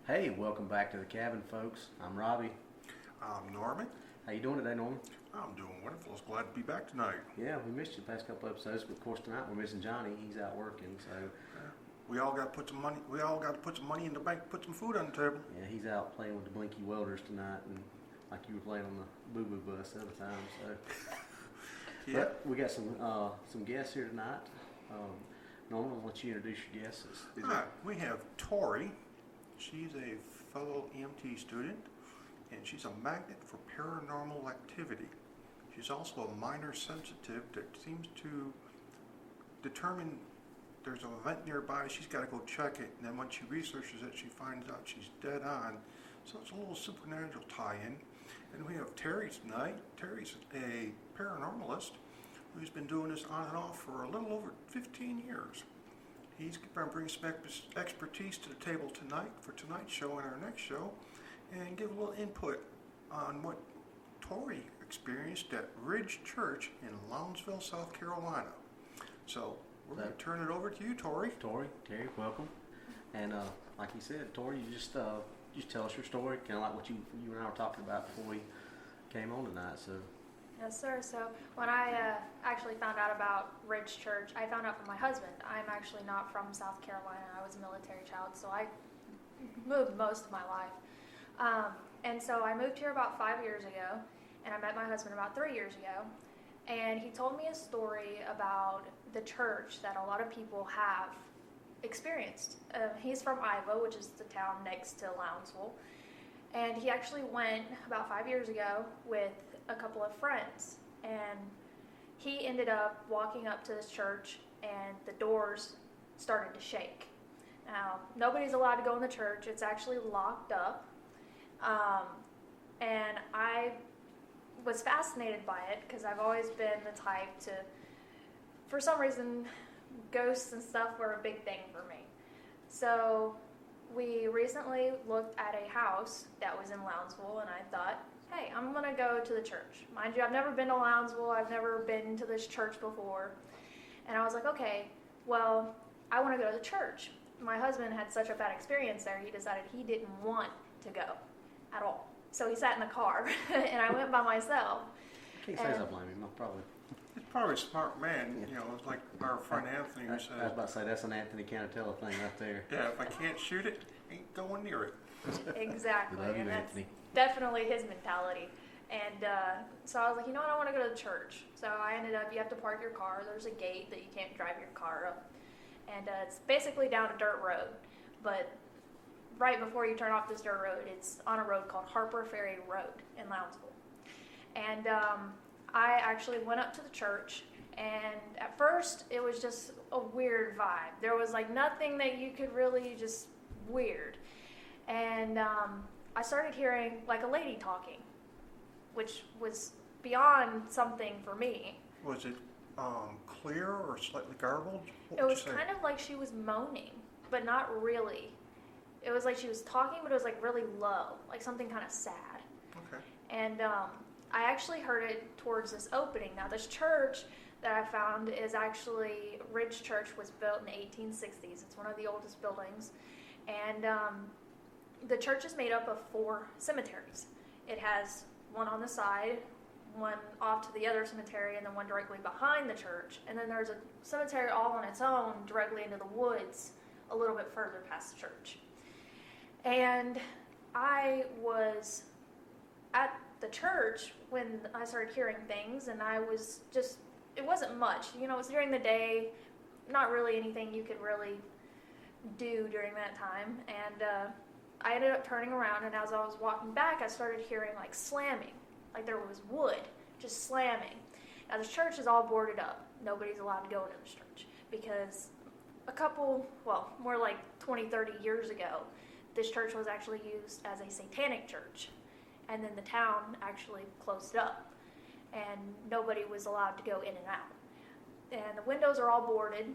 Hey, welcome back to the cabin, folks. I'm Robbie. I'm Norman. How you doing today, Norman? I'm doing wonderful. I was glad to be back tonight. Yeah, we missed you the past couple episodes, but of course tonight we're missing Johnny. He's out working, so We all got to put some money. We all got to put some money in the bank, put some food on the table. yeah, he's out playing with the Blinky Welders tonight, and like you were playing on the Boo Boo Bus the other time. So, Yeah. but we got some guests here tonight. Norman, I'll let you introduce your guests. All right. We have Tori. She's a fellow EMT student, and she's a magnet for paranormal activity. She's also a minor sensitive that seems to determine there's an event nearby. She's got to go check it, and then when she researches it, she finds out she's dead on. So it's a little supernatural tie-in. And we have Terry tonight. Terry's a paranormalist who's been doing this on and off for a little over 15 years. He's going to bring some expertise to the table tonight for tonight's show and our next show, and give a little input on what Tori experienced at Ridge Church in Lounsville, South Carolina. So we're going to turn it over to you, Tori. Terry, welcome. And like you said, Tori, you just tell us your story, kind of like what you and I were talking about before we came on tonight. So. Yes, sir. So when I actually found out about Ridge Church, I found out from my husband. I'm actually not from South Carolina. I was a military child, so I moved most of my life. And so I moved here about 5 years ago, and I met my husband about 3 years ago. And he told me a story about the church that a lot of people have experienced. He's from Iowa, which is the town next to Lounsville. And he actually went about 5 years ago with a couple of friends, and he ended up walking up to this church, and the doors started to shake. Now, nobody's allowed to go in the church. It's actually locked up, and I was fascinated by it because I've always been the type to, for some reason, ghosts and stuff were a big thing for me. So we recently looked at a house that was in Lounsville, and I thought, hey, I'm going to go to the church. Mind you, I've never been to Lounsville. I've never been to this church before. And I was like, okay, well, I want to go to the church. My husband had such a bad experience there, he decided he didn't want to go at all. So he sat in the car, and I went by myself. I can't say I blame him, probably. He's probably a smart man. You know, it's like our friend Anthony who I was said, about to say, that's an Anthony Canatella thing right there. yeah, if I can't shoot it, ain't going near it. Exactly. Love you, And that's Anthony. definitely his mentality. And so I was like, you know what, I want to go to the church. So I ended up, you have to park your car. There's a gate that you can't drive your car up. And it's basically down a dirt road. But right before you turn off this dirt road, it's on a road called Harper Ferry Road in Lounsville. And I actually went up to the church, and at first it was just a weird vibe. There was like nothing that you could really just weird. And I started hearing like a lady talking, which was beyond something for me. Was it clear or slightly garbled? What It would was you say? kind of like she was moaning, but not really. It was like she was talking, but it was like really low, like something kind of sad. Okay. And I actually heard it towards this opening. Now, this church that I found is actually, Ridge Church was built in the 1860s. It's one of the oldest buildings. And the church is made up of 4 cemeteries. It has one on the side, one off to the other cemetery, and then one directly behind the church. And then there's a cemetery all on its own directly into the woods a little bit further past the church. And I was at the church when I started hearing things, and I was just, it wasn't much. You know, it was during the day, not really anything you could really do during that time. And I ended up turning around, and as I was walking back, I started hearing like slamming, like there was wood just slamming. Now, this church is all boarded up. Nobody's allowed to go into this church because more like 20, 30 years ago, this church was actually used as a satanic church. And then the town actually closed up, and nobody was allowed to go in and out. And the windows are all boarded,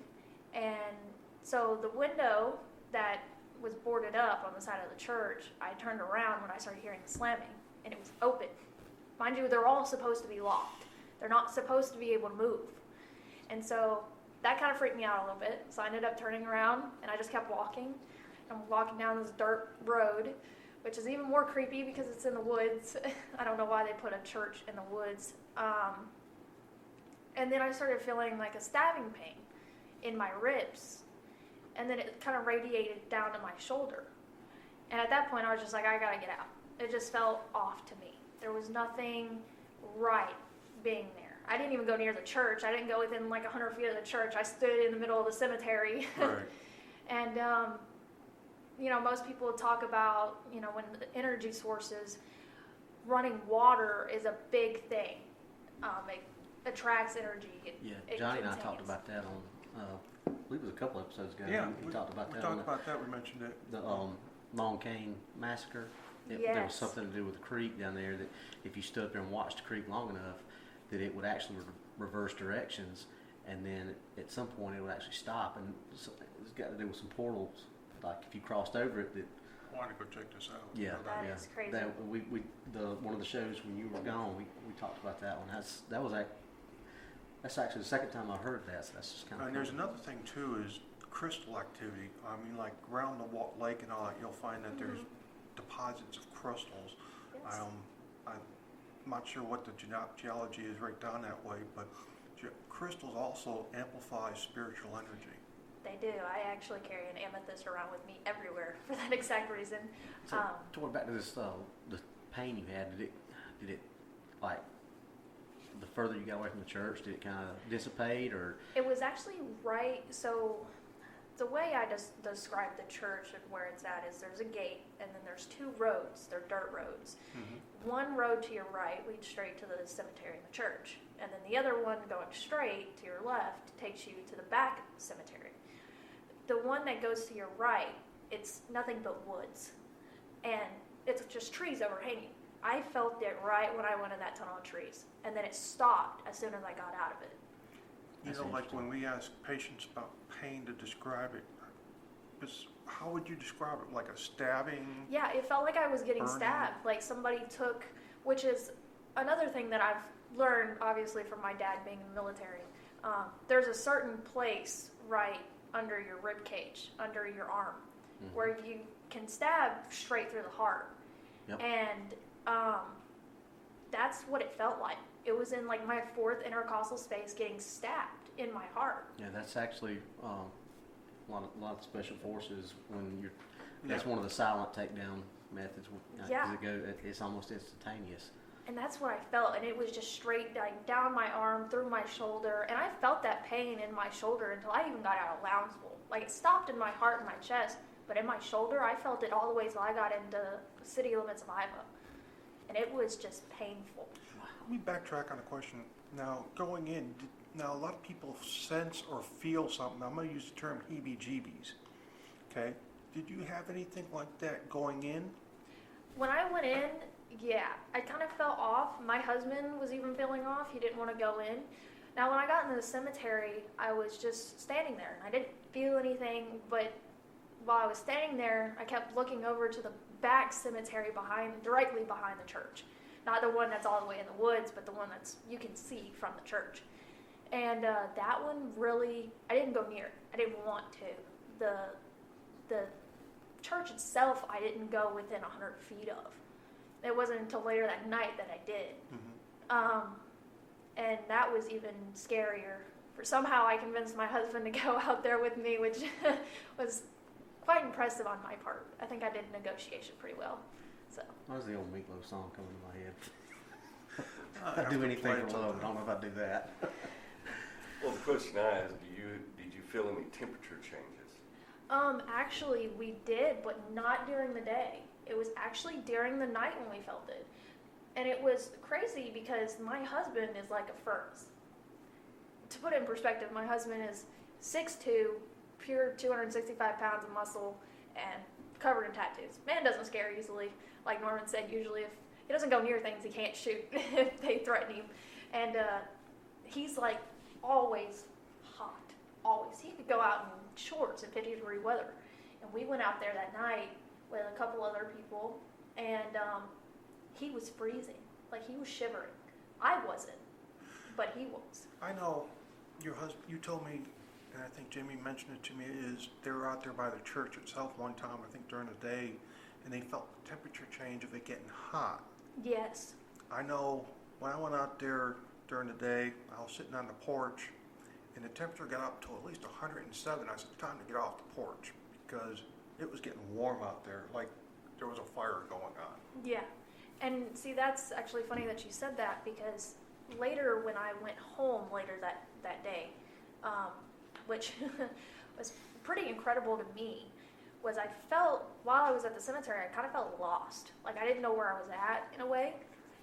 and so the window that was boarded up on the side of the church, I turned around when I started hearing the slamming, and it was open. Mind you, they're all supposed to be locked. They're not supposed to be able to move. And so that kind of freaked me out a little bit. So I ended up turning around, and I just kept walking. I'm walking down this dirt road, which is even more creepy because it's in the woods. I don't know why they put a church in the woods. And then I started feeling like a stabbing pain in my ribs. And then it kind of radiated down to my shoulder. And at that point, I was just like, I gotta get out. It just felt off to me. There was nothing right being there. I didn't even go near the church. I didn't go within like 100 feet of the church. I stood in the middle of the cemetery. Right. And, most people talk about, when the energy sources, running water is a big thing. It attracts energy. Johnny and I talked about that on, I believe it was a couple episodes ago. Yeah, we talked about that. We talked about that. We mentioned it. The Long Cane Massacre. There was something to do with the creek down there that if you stood up there and watched the creek long enough, that it would actually reverse directions, and then at some point it would actually stop. And so it's got to do with some portals. Like if you crossed over it, that. I want to go check this out. Yeah, that is crazy. One of the shows when you were gone, we talked about that one. That's actually the second time I heard that. So that's just kind of. And there's another thing too is crystal activity. I mean, like around the lake and all that, you'll find that there's deposits of crystals. Yes. I'm not sure what the geology is right down that way, but crystals also amplify spiritual energy. They do. I actually carry an amethyst around with me everywhere for that exact reason. So, going back to this, the pain you had, did it like the further you got away from the church, did it kind of dissipate, or? It was actually right. So the way I just describe the church and where it's at is there's a gate, and then there's two roads. They're dirt roads. Mm-hmm. One road to your right leads straight to the cemetery and the church, and then the other one going straight to your left takes you to the back cemetery. The one that goes to your right, it's nothing but woods, and it's just trees overhanging. I felt it right when I went in that tunnel of trees, and then it stopped as soon as I got out of it. Like when we ask patients about pain to describe it, how would you describe it? Like a stabbing? Yeah, it felt like I was getting burning? stabbed. Like somebody took, which is another thing that I've learned, obviously, from my dad being in the military. There's a certain place right under your rib cage, under your arm, where you can stab straight through the heart. Yep. And that's what it felt like. It was in like my fourth intercostal space getting stabbed in my heart. Yeah, that's actually a lot of special forces when you're. That's one of the silent takedown methods. Yeah. It's almost instantaneous. And that's what I felt, and it was just straight like down my arm, through my shoulder, and I felt that pain in my shoulder until I even got out of Lounsville. Like it stopped in my heart and my chest, but in my shoulder, I felt it all the way till I got into the city limits of Iowa, and it was just painful. Let me backtrack on a question. Now, going in, a lot of people sense or feel something. I'm going to use the term heebie-jeebies. Okay? Did you have anything like that going in? When I went in, yeah, I kind of felt off. My husband was even feeling off. He didn't want to go in. Now, when I got into the cemetery, I was just standing there, and I didn't feel anything, but while I was standing there, I kept looking over to the back cemetery directly behind the church. Not the one that's all the way in the woods, but the one that's you can see from the church. And that one really, I didn't go near it. I didn't want to. The church itself, I didn't go within 100 feet of. It wasn't until later that night that I did. Mm-hmm. And that was even scarier. Somehow I convinced my husband to go out there with me, which was quite impressive on my part. I think I did negotiation pretty well. So. Why does the old Meatloaf song come into my head? I'd do anything for love, but I don't know if I'd do that. Well, the question I asked, did you feel any temperature changes? Actually, we did, but not during the day. It was actually during the night when we felt it. And it was crazy because my husband is like a furnace. To put it in perspective, my husband is 6'2", pure 265 pounds of muscle, and covered in tattoos. Man doesn't scare easily. Like Norman said, usually if he doesn't go near things, he can't shoot if they threaten him. And he's like always hot, always. He could go out in shorts in 50-degree weather. And we went out there that night with a couple other people, and he was freezing. Like he was shivering. I wasn't, but he was. I know your husband, you told me and I think Jamie mentioned it to me, is they were out there by the church itself one time, I think during the day, and they felt the temperature change of it getting hot. Yes. I know when I went out there during the day, I was sitting on the porch, and the temperature got up to at least 107. I said, time to get off the porch, because it was getting warm out there, like there was a fire going on. Yeah. And see, that's actually funny that you said that, because later when I went home later that day, which was pretty incredible to me, was I felt, while I was at the cemetery, I kind of felt lost. Like I didn't know where I was at in a way.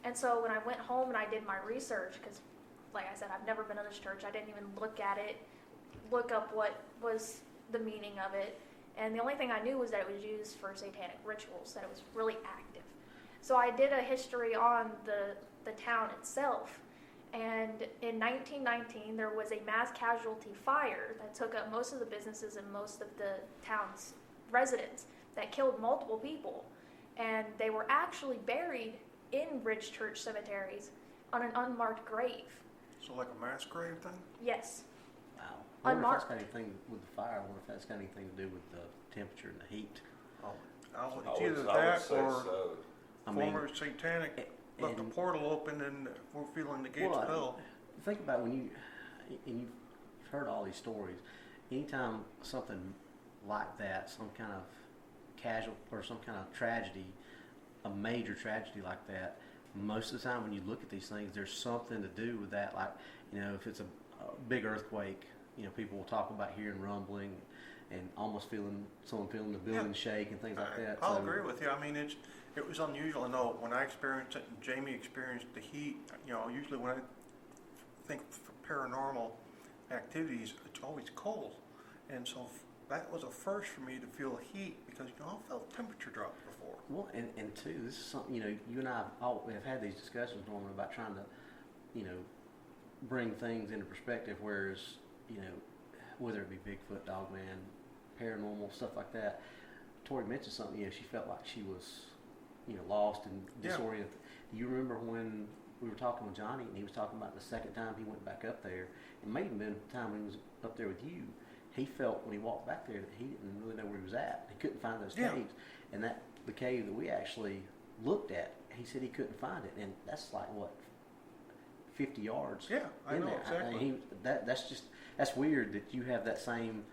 And so when I went home and I did my research, because like I said, I've never been to this church, I didn't even look at it, look up what was the meaning of it. And the only thing I knew was that it was used for satanic rituals, that it was really active. So I did a history on the town itself. And in 1919, there was a mass casualty fire that took up most of the businesses and most of the town's residents, that killed multiple people. And they were actually buried in Ridge Church cemeteries on an unmarked grave. So like a mass grave thing? Yes. Wow. I wonder Unmarked. if that's got anything with the fire. I wonder if that's got anything to do with the temperature and the heat. It's either I would that say or so. I mean, former satanic left a portal open and we're feeling the gates of hell. Think about when you've heard all these stories. Anytime something like that, some kind of casual or some kind of tragedy, a major tragedy like that, most of the time when you look at these things, there's something to do with that. Like, if it's a big earthquake, people will talk about hearing rumbling and almost someone feeling the building shake and things like that. I'll agree with you. I mean, it was unusual. I know when I experienced it and Jamie experienced the heat, usually when I think for paranormal activities, it's always cold. And so that was a first for me to feel heat, because I felt temperature drop before. Well, and two, this is something, you and I have had these discussions, Norman, about trying to, bring things into perspective, whereas, whether it be Bigfoot, Dogman, paranormal, stuff like that. Tori mentioned something, she felt like she was, lost and disoriented. Do you remember when we were talking with Johnny, and he was talking about the second time he went back up there, it may have been the time when he was up there with you, he felt when he walked back there that he didn't really know where he was at. He couldn't find those caves. And the cave that we actually looked at, he said he couldn't find it. And that's like, what, 50 yards? Yeah, I know, there. exactly. That's weird that you have that same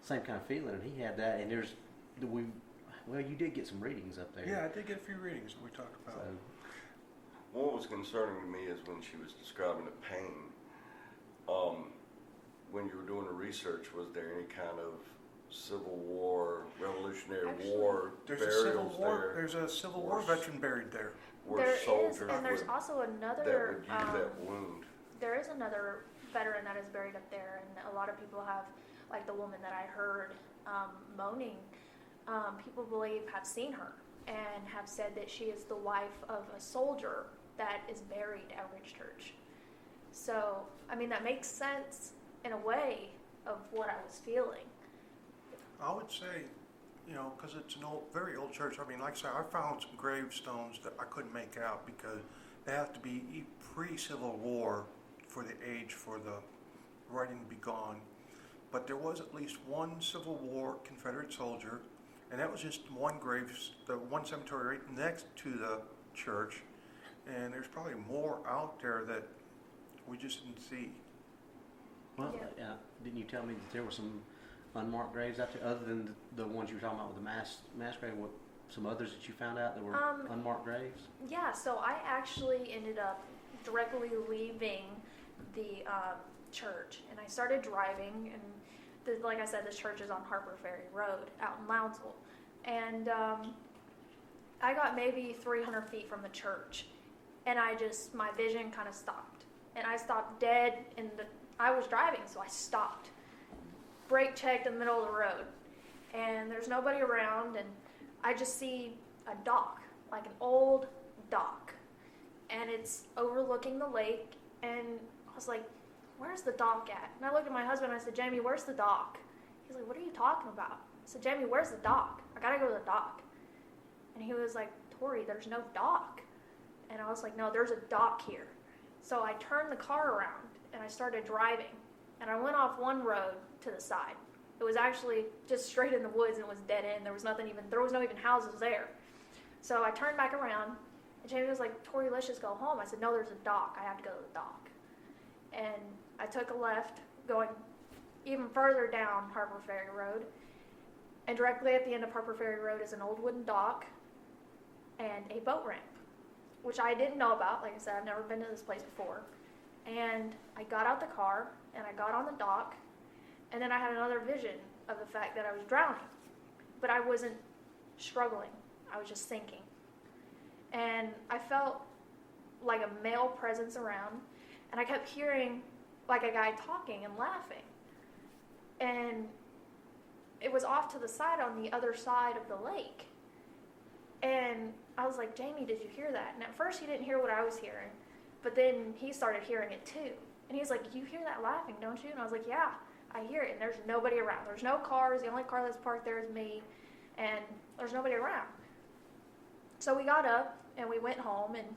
kind of feeling. And he had that, and you did get some readings up there. Yeah, I did get a few readings that we talked about. So, What was concerning to me is when she was describing the pain. When you were doing the research, was there any kind of Civil War, Revolutionary War There's burials a Civil War. there? There's a Civil War veteran buried there. Where There is, soldiers and there's would, also that another. would use that wound. There is another veteran that is buried up there, and a lot of people have, like the woman that I heard moaning, people believe have seen her and have said that she is the wife of a soldier that is buried at Ridge Church. So, I mean, that makes sense in a way of what I was feeling. I would say, because it's an very old church. I mean, like I said, I found some gravestones that I couldn't make out because they have to be pre-Civil War for the age for the writing to be gone. But there was at least one Civil War Confederate soldier, and that was just one the one cemetery right next to the church. And there's probably more out there that we just didn't see. well, didn't you tell me that there were some unmarked graves out there, other than the ones you were talking about with the mass grave? What, some others that you found out that were unmarked graves? Yeah, so I actually ended up directly leaving the church, and I started driving, and like I said, this church is on Harper Ferry Road out in Loudsville, and I got maybe 300 feet from the church, and my vision kind of stopped, and I stopped dead, I was driving, so I stopped, brake checked in the middle of the road, and there's nobody around, and I just see a dock, like an old dock, and it's overlooking the lake, and I was like, where's the dock at? And I looked at my husband and I said, Jamie, where's the dock? He's like, what are you talking about? I said, Jamie, where's the dock? I gotta go to the dock. And he was like, Tori, there's no dock. And I was like, no, there's a dock here. So I turned the car around and I started driving. And I went off one road to the side. It was actually just straight in the woods and it was dead end. There was no even houses there. So I turned back around and Jamie was like, Tori, let's just go home. I said, no, there's a dock. I have to go to the dock. And I took a left going even further down Harper Ferry Road. And directly at the end of Harper Ferry Road is an old wooden dock and a boat ramp, which I didn't know about. Like I said, I've never been to this place before. And I got out the car and I got on the dock, and then I had another vision of the fact that I was drowning. But I wasn't struggling. I was just sinking. And I felt like a male presence around, and I kept hearing like a guy talking and laughing. And it was off to the side on the other side of the lake. And I was like, Jamie, did you hear that? And at first he didn't hear what I was hearing, but then he started hearing it too. And he's like, you hear that laughing, don't you? And I was like, yeah, I hear it. And there's nobody around. There's no cars. The only car that's parked there is me. And there's nobody around. So we got up and we went home, and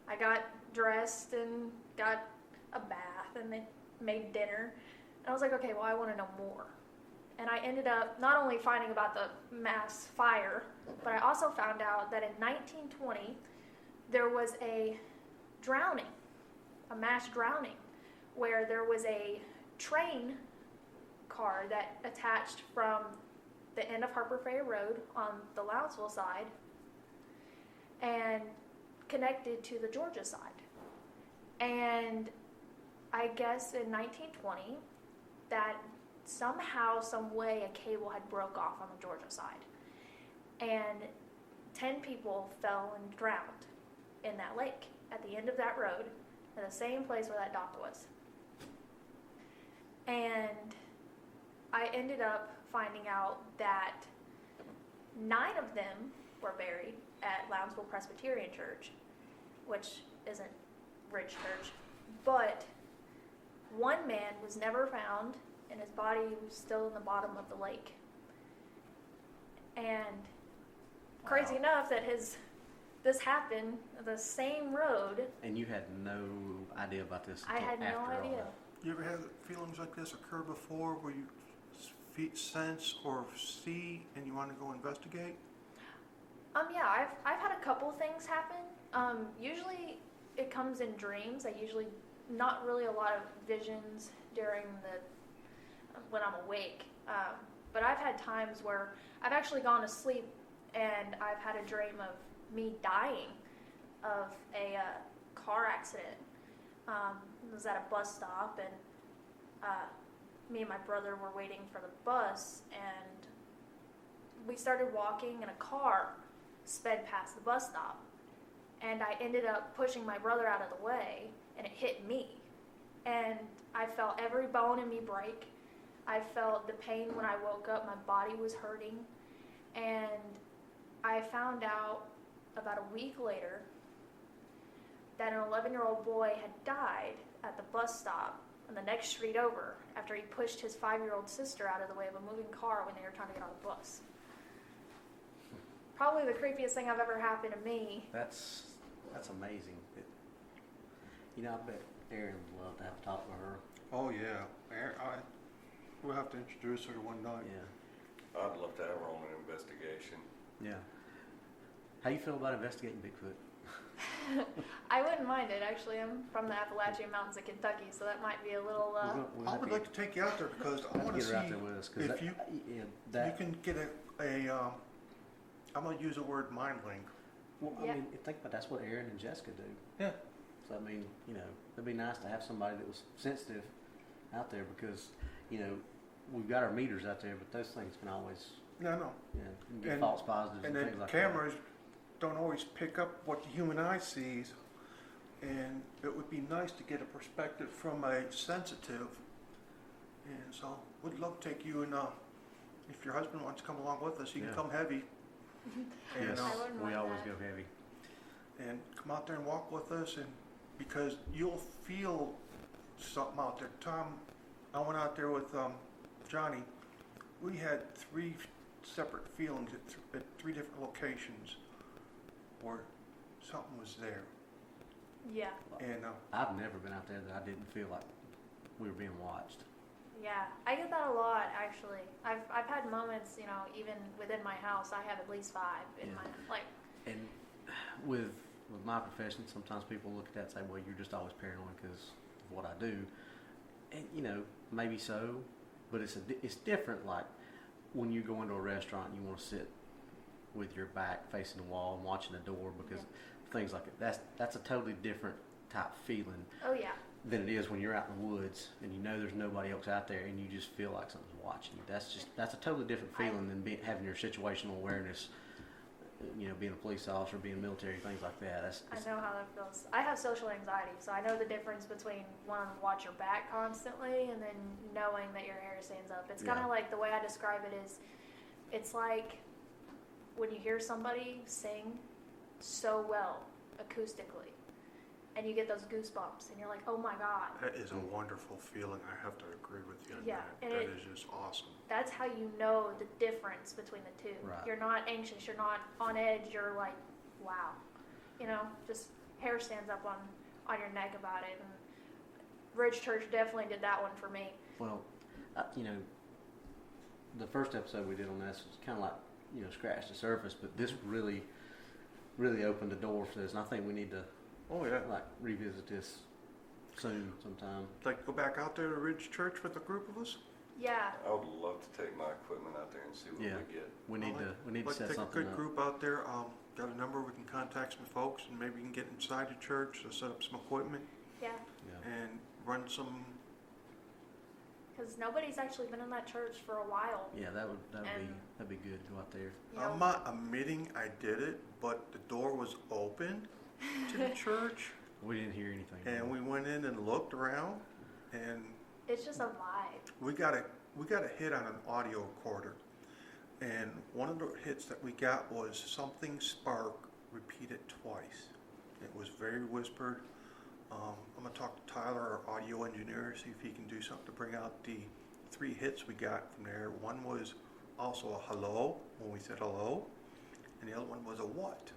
I got dressed and got a bath and then made dinner. And I was like, okay, well, I want to know more. And I ended up not only finding about the mass fire, but I also found out that in 1920, there was a drowning, a mass drowning, where there was a train car that attached from the end of Harper Ferry Road on the Lounsville side and connected to the Georgia side. And I guess in 1920, that somehow, some way, a cable had broke off on the Georgia side. And 10 people fell and drowned in that lake at the end of that road, in the same place where that dock was. And I ended up finding out that 9 of them were buried at Lounsville Presbyterian Church, which isn't Ridge Church, but one man was never found, and his body was still in the bottom of the lake. And crazy enough that this happened the same road. And you had no idea about this I had no after all idea. that. You ever had feelings like this occur before, where you sense or see and you want to go investigate? Yeah, I've had a couple things happen. Usually it comes in dreams. I usually not really a lot of visions during when I'm awake. But I've had times where I've actually gone to sleep and I've had a dream of me dying of a car accident. It was at a bus stop, and me and my brother were waiting for the bus, and we started walking, and a car sped past the bus stop. And I ended up pushing my brother out of the way, and it hit me. And I felt every bone in me break. I felt the pain when I woke up. My body was hurting. And I found out about a week later that an 11-year-old boy had died at the bus stop on the next street over after he pushed his 5-year-old sister out of the way of a moving car when they were trying to get on the bus. Probably the creepiest thing I've ever happened to me. That's amazing. I bet Erin would love to have a talk with her. Oh yeah, we'll have to introduce her one night. Yeah. I'd love to have her on an investigation. Yeah. How you feel about investigating Bigfoot? I wouldn't mind it, actually. I'm from the Appalachian Mountains of Kentucky, so that might be a little... I would like to take you out there because I want to see if you can get I'm going to use the word mind link. Well, Yeah. I mean, think about that's what Erin and Jessica do. Yeah. So, I mean, it'd be nice to have somebody that was sensitive out there because, we've got our meters out there, but those things can always, No. get false positives and, And things then like cameras don't always pick up what the human eye sees, and it would be nice to get a perspective from a sensitive. And so, we'd love to take you, and if your husband wants to come along with us, he can Yeah. come heavy. that. And, Yes, I wouldn't we mind always that. go heavy. and come out there and walk with us, and because you'll feel something out there. Tom, I went out there with Johnny. We had 3 separate feelings at 3 different locations where something was there. Yeah. And I've never been out there that I didn't feel like we were being watched. Yeah, I get that a lot actually. I've had moments, you know, even within my house, I have at least 5 in Yeah. my like. And with my profession, sometimes people look at that and say, "Well, you're just always paranoid because of what I do," and you know, maybe so, but it's different. Like when you go into a restaurant, and you want to sit with your back facing the wall and watching the door because things like that. That's a totally different type feeling Oh yeah. than it is when you're out in the woods and you know there's nobody else out there and you just feel like something's watching you. That's a totally different feeling than having your situational awareness. You know, being a police officer, being military, things like that. I know how that feels. I have social anxiety, so I know the difference between wanting to watch your back constantly and then knowing that your hair stands up. It's kind of like the way I describe it is, it's like when you hear somebody sing so well acoustically, and you get those goosebumps, and you're like, oh my God. That is a wonderful feeling. I have to agree with you on Yeah, that. and That is just awesome. That's how you know the difference between the two. Right. You're not anxious, you're not on edge, you're like, wow. You know, just hair stands up on your neck about it. And Ridge Church definitely did that one for me. Well, you know, the first episode we did on this was kind of like, you know, scratched the surface, but this really opened the door for this, and I think we need to Oh, yeah. like revisit this soon sometime. Like, go back out there to Ridge Church with a group of us? Yeah. I would love to take my equipment out there and see what Yeah. we get. We need to Let's set take a something good up. group out there. Got a number, we can contact some folks, and maybe we can get inside the church to set up some equipment Yeah. Yeah. and run some. Because nobody's actually been in that church for a while. Yeah, that'd And- be good. Go out there. You know? I'm not admitting I did it, but the door was open to the church, We didn't hear anything. and we went in and looked around, and It's just a vibe. we got a hit on an audio recorder, and one of the hits that we got was "Something Spark" repeated twice. It was very whispered. I'm gonna talk to Tyler, our audio engineer, see if he can do something to bring out the 3 hits we got from there. One was also a hello when we said hello, and the other one was a what.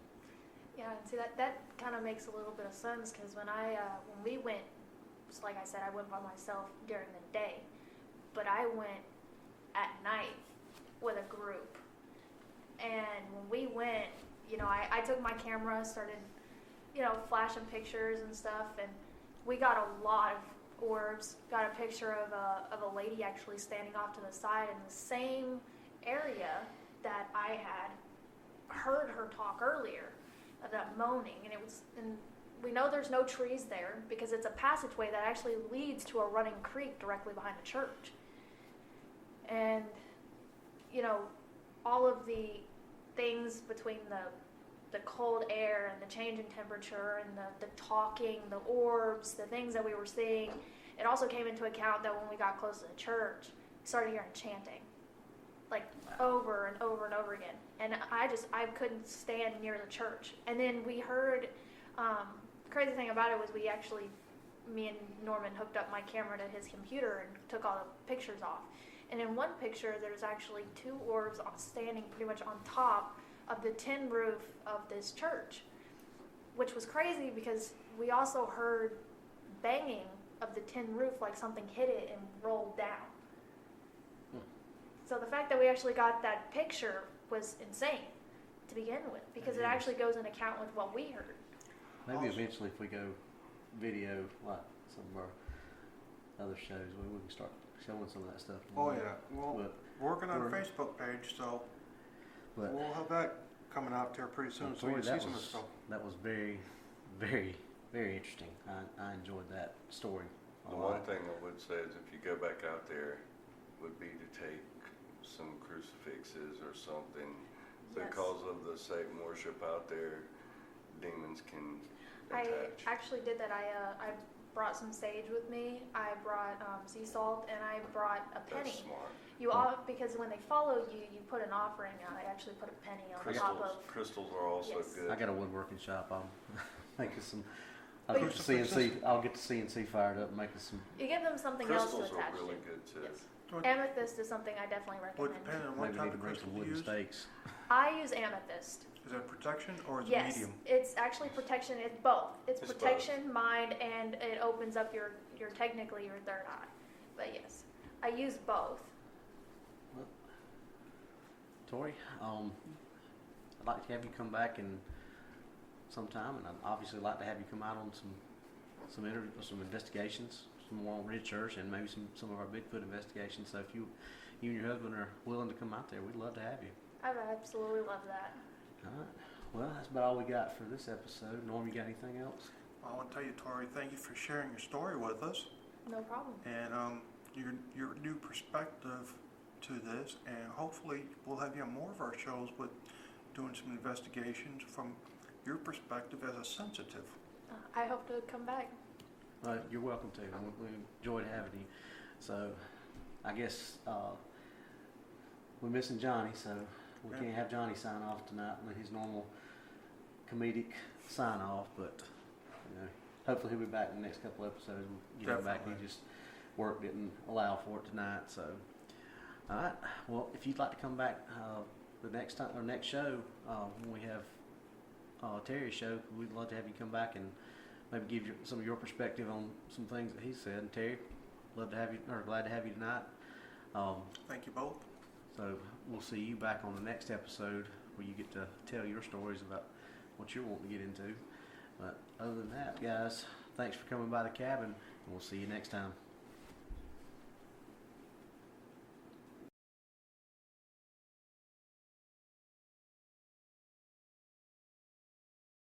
Yeah, and see that kind of makes a little bit of sense because when we went, just like I said, I went by myself during the day, but I went at night with a group. And when we went, you know, I took my camera, started, you know, flashing pictures and stuff, and we got a lot of orbs. Got a picture of a lady actually standing off to the side in the same area that I had heard her talk earlier, of that moaning, and we know there's no trees there because it's a passageway that actually leads to a running creek directly behind the church. And you know, all of the things between the cold air and the change in temperature and the talking, the orbs, the things that we were seeing, it also came into account that when we got close to the church, we started hearing chanting, like over and over and over again. And I couldn't stand near the church. And then we heard, the crazy thing about it was me and Norman hooked up my camera to his computer and took all the pictures off. And in one picture, there's actually 2 orbs standing pretty much on top of the tin roof of this church, which was crazy because we also heard banging of the tin roof like something hit it and rolled down. So the fact that we actually got that picture was insane to begin with because it actually goes into account with what we heard. Maybe eventually, if we go video like some of our other shows, we can start showing some of that stuff. Oh yeah, well, But working on a we're- Facebook page, so But we'll have that coming out there pretty soon, so we Tori, can see some of the stuff. that was very, very, very interesting. I enjoyed that story a The lot. one thing I would say is if you go back out there, would be to take some crucifixes or something. Yes. Because of the Satan worship out there, demons can I attach. actually did that. I brought some sage with me. I brought sea salt, and I brought a penny. That's smart. Because when they follow you, you put an offering out. I actually put a penny on top of. Crystals are also Yes. good. I got a woodworking shop. I'm making some. But I'll get the CNC. I'll get the CNC fired up, and making some. You give them something else Crystals to are attach really to. good too. Yes. What- Amethyst is something I definitely Well, recommend. depending on what Maybe we type need to of bring crystal some you wooden use, stakes. I use amethyst. is that protection or is it Yes, medium? it's actually protection. It's both. It's It's protection, mind, and it opens up your technically your third eye. But yes, I use both. Well, Tori, I'd like to have you come back and sometime, and I'd obviously like to have you come out on some investigations, some more on Ridge Church, and maybe some of our Bigfoot investigations. So if you and your husband are willing to come out there, we'd love to have you. I would absolutely love that. All right. Well, that's about all we got for this episode. Norm, you got anything else? I want to tell you, Tori, thank you for sharing your story with us No problem. and your new perspective to this. And hopefully, we'll have you on more of our shows with doing some investigations from your perspective as a sensitive. I hope to come back. You're welcome to. We enjoyed having you. So, I guess we're missing Johnny, so we can't have Johnny sign off tonight with his normal comedic sign off. But hopefully he'll be back in the next couple episodes. We'll get him back. He just work didn't allow for it tonight. So, all right. Well, if you'd like to come back the next time or next show when we have Terry's show, we'd love to have you come back and maybe give some of your perspective on some things that he said. And Terry, glad to have you tonight. Thank you both. So we'll see you back on the next episode where you get to tell your stories about what you're wanting to get into. But other than that, guys, thanks for coming by the cabin, and we'll see you next time.